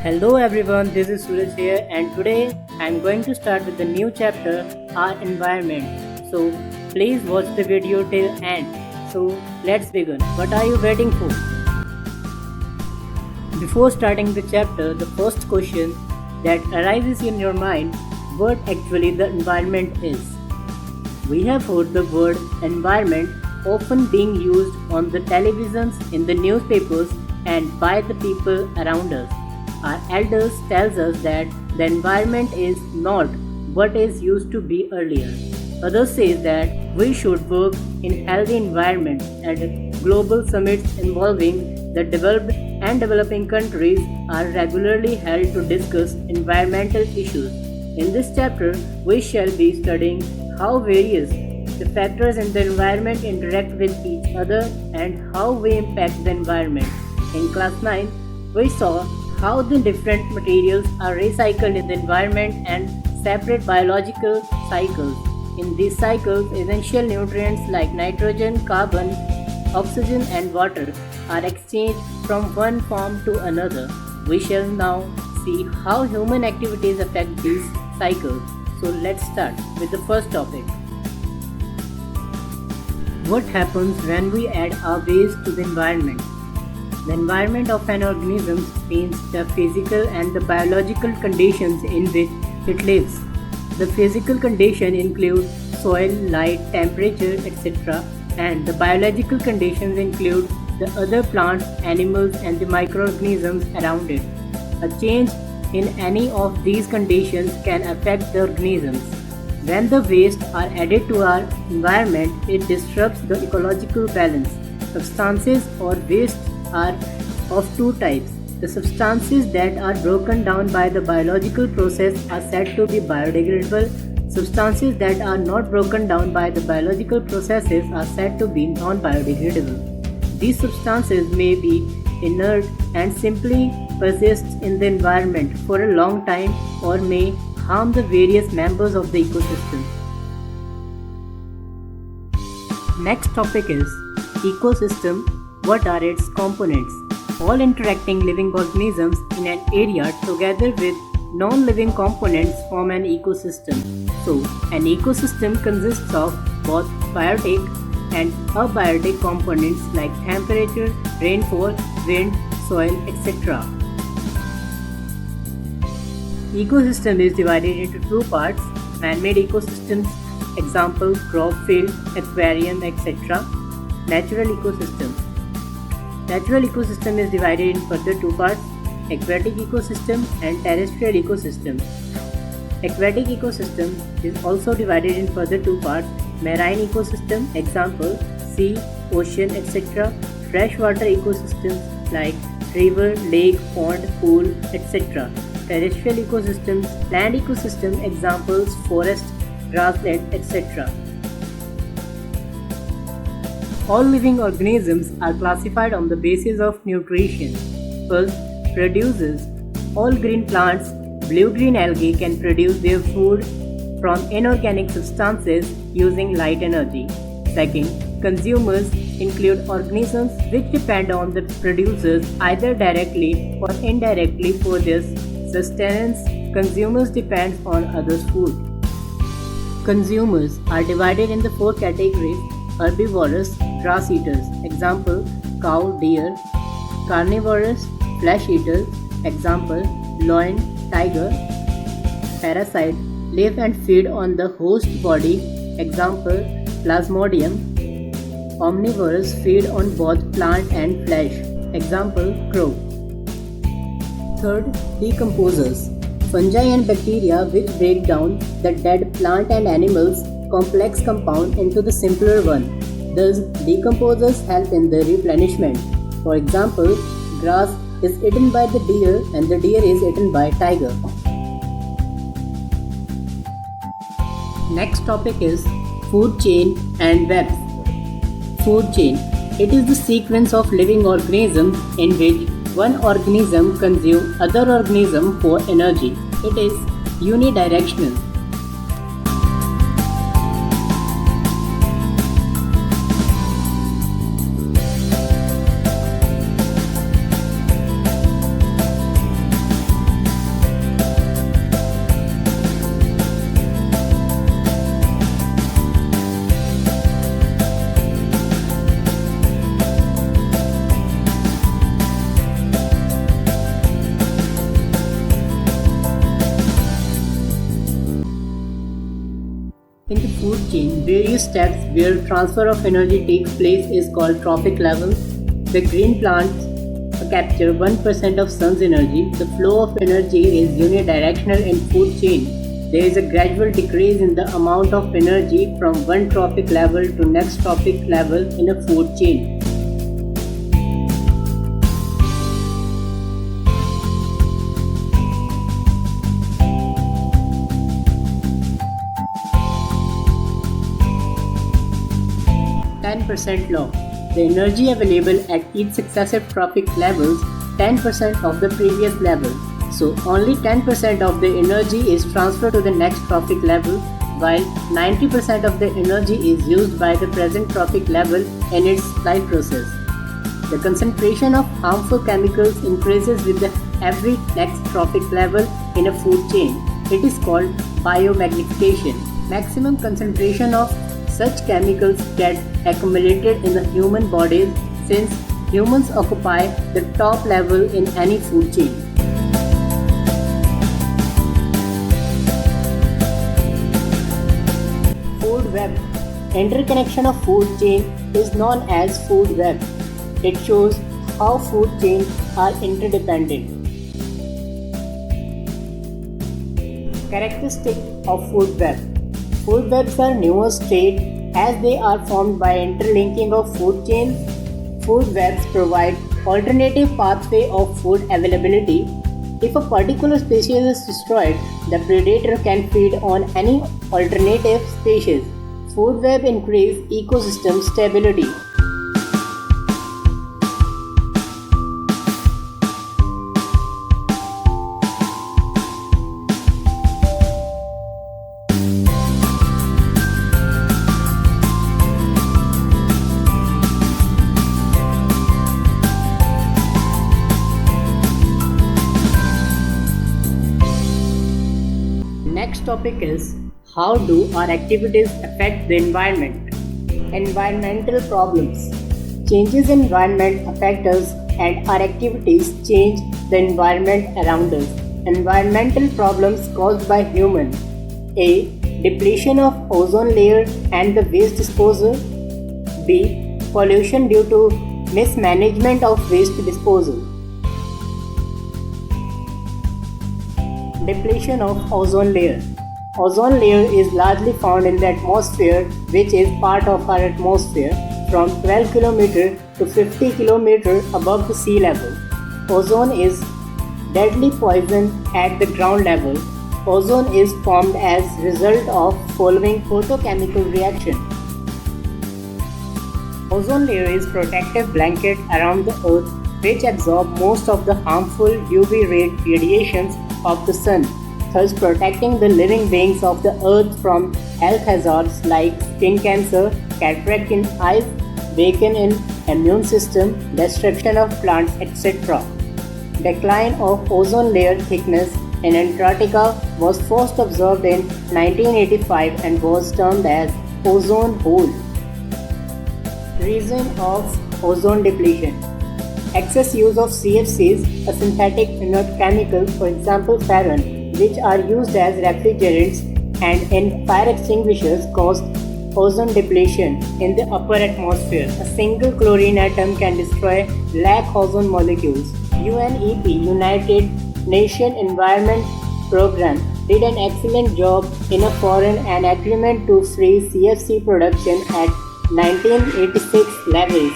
Hello everyone, this is Suraj here and today I am going to start with the new chapter, Our Environment. So please watch the video till end. So let's begin. What are you waiting for? Before starting the chapter, the first question that arises in your mind, what actually the environment is. We have heard the word environment often being used on the televisions, in the newspapers and by the people around us. Our elders tells us that the environment is not what is used to be earlier. Others say that we should work in healthy environment and global summits involving the developed and developing countries are regularly held to discuss environmental issues. In this chapter, we shall be studying how various the factors in the environment interact with each other and how we impact the environment. In class 9, we saw how the different materials are recycled in the environment and separate biological cycles. In these cycles, essential nutrients like nitrogen, carbon, oxygen and water are exchanged from one form to another. We shall now see how human activities affect these cycles. So let's start with the first topic. What happens when we add our waste to the environment? The environment of an organism means the physical and the biological conditions in which it lives. The physical conditions include soil, light, temperature, etc. and the biological conditions include the other plants, animals and the microorganisms around it. A change in any of these conditions can affect the organisms. When the waste are added to our environment, it disrupts the ecological balance. Substances or waste are of two types. The substances that are broken down by the biological process are said to be biodegradable. Substances that are not broken down by the biological processes are said to be non-biodegradable. These substances may be inert and simply persist in the environment for a long time or may harm the various members of the ecosystem. Next topic is ecosystem. What are its components? All interacting living organisms in an area together with non-living components form an ecosystem. So, an ecosystem consists of both biotic and abiotic components like temperature, rainfall, wind, soil, etc. Ecosystem is divided into two parts, man-made ecosystems, example crop field, aquarium, etc. Natural ecosystem. Natural ecosystem is divided in further two parts, aquatic ecosystem and terrestrial ecosystem. Aquatic ecosystem is also divided in further two parts, marine ecosystem, example sea, ocean, etc. Freshwater ecosystems like river, lake, pond, pool, etc. Terrestrial ecosystems, land ecosystem, examples forest, grassland, etc. All living organisms are classified on the basis of nutrition. First, producers. All green plants, blue-green algae can produce their food from inorganic substances using light energy. Second, consumers include organisms which depend on the producers either directly or indirectly for their sustenance. Consumers depend on others' food. Consumers are divided in the four categories: herbivorous, grass eaters, example cow, deer; carnivorous, flesh eaters, example lion, tiger; parasite, live and feed on the host body, example plasmodium; omnivorous, feed on both plant and flesh, example crow. Third, decomposers. Fungi and bacteria which break down the dead plant and animals complex compound into the simpler one. Thus, decomposers help in the replenishment. For example, grass is eaten by the deer and the deer is eaten by tiger. Next topic is food chain and webs. Food chain. It is the sequence of living organisms in which one organism consumes other organism for energy. It is unidirectional. various steps where transfer of energy takes place is called trophic level. The green plants capture 1% of sun's energy. The flow of energy is unidirectional in food chain. There is a gradual decrease in the amount of energy from one trophic level to next trophic level in a food chain. %. Law. The energy available at each successive trophic levels 10% of the previous level. So only 10% of the energy is transferred to the next trophic level, while 90% of the energy is used by the present trophic level in its life process. The concentration of harmful chemicals increases with every next trophic level in a food chain. It is called biomagnification. Maximum concentration of such chemicals get accumulated in the human bodies since humans occupy the top level in any food chain. Food web. Interconnection of food chain is known as food web. It shows how food chains are interdependent. Characteristic of food web. Food webs are newest state as they are formed by interlinking of food chains. Food webs provide alternative pathway of food availability. If a particular species is destroyed, the predator can feed on any alternative species. Food web increase ecosystem stability. Next topic is how do our activities affect the environment? Environmental problems. Changes in environment affect us and our activities change the environment around us. Environmental problems caused by human. A. Depletion of ozone layer and the waste disposal. B. Pollution due to mismanagement of waste disposal. Depletion of ozone layer. Ozone layer is largely found in the atmosphere, which is part of our atmosphere from 12 km to 50 km above the sea level. Ozone is deadly poison at the ground level. Ozone is formed as result of following photochemical reaction. Ozone layer is protective blanket around the earth which absorb most of the harmful UV ray radiations of the sun, thus protecting the living beings of the earth from health hazards like skin cancer, cataract in eyes, weaken in immune system, destruction of plants, etc. Decline of ozone layer thickness in Antarctica was first observed in 1985 and was termed as ozone hole. Reason of ozone depletion. Excess use of CFCs, a synthetic inert chemical, for example furan, which are used as refrigerants and in fire extinguishers cause ozone depletion in the upper atmosphere. A single chlorine atom can destroy lakh ozone molecules. UNEP, United Nations Environment Programme, did an excellent job in foreign an agreement to freeze CFC production at 1986 levels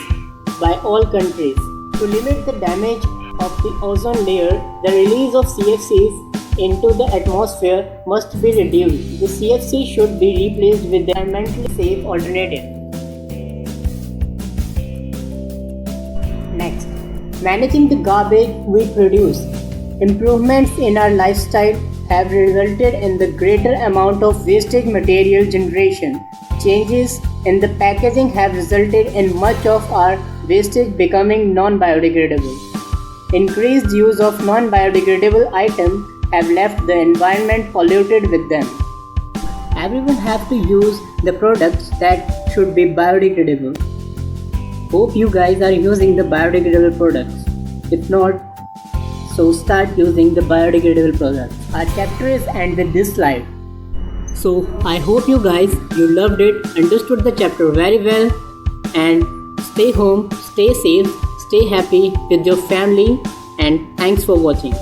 by all countries. To limit the damage of the ozone layer, the release of CFCs into the atmosphere must be reduced. The CFC should be replaced with the environmentally safe alternative. Next, managing the garbage we produce. Improvements in our lifestyle have resulted in the greater amount of wastage material generation. Changes in the packaging have resulted in much of our wastage becoming non-biodegradable. Increased use of non-biodegradable items have left the environment polluted with them. Everyone have to use the products that should be biodegradable. Hope you guys are using the biodegradable products. If not, so start using the biodegradable products. Our chapter is end with this slide. So I hope you loved it, understood the chapter very well, and stay home, stay safe, stay happy with your family, and thanks for watching.